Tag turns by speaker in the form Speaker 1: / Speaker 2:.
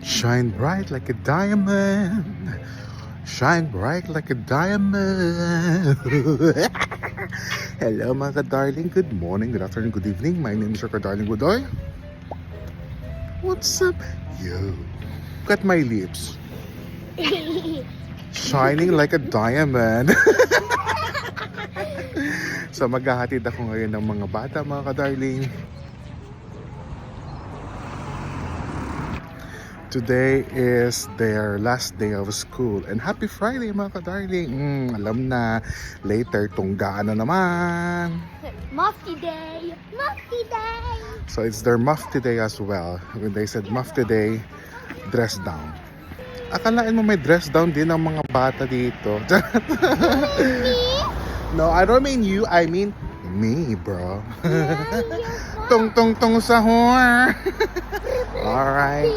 Speaker 1: Shine bright like a diamond. Shine bright like a diamond. Hello mga ka-darling. Good morning, good afternoon, good evening. My name is your ka-darling Budoy. What's up? Yo. Look at my lips. Shining like a diamond. So maghahatid ako ngayon ng mga bata mga ka-darling. Today is their last day of school. And happy Friday mga ka-darling. Alam na, later tunggaan na naman.
Speaker 2: Mufti Day! Mufti Day!
Speaker 1: So it's their mufti day as well. When they said mufti day, dress down. Akalain mo may dress down din ang mga bata dito. No, I don't mean you, I mean me, bro. Tung tung tung sahur. Alright.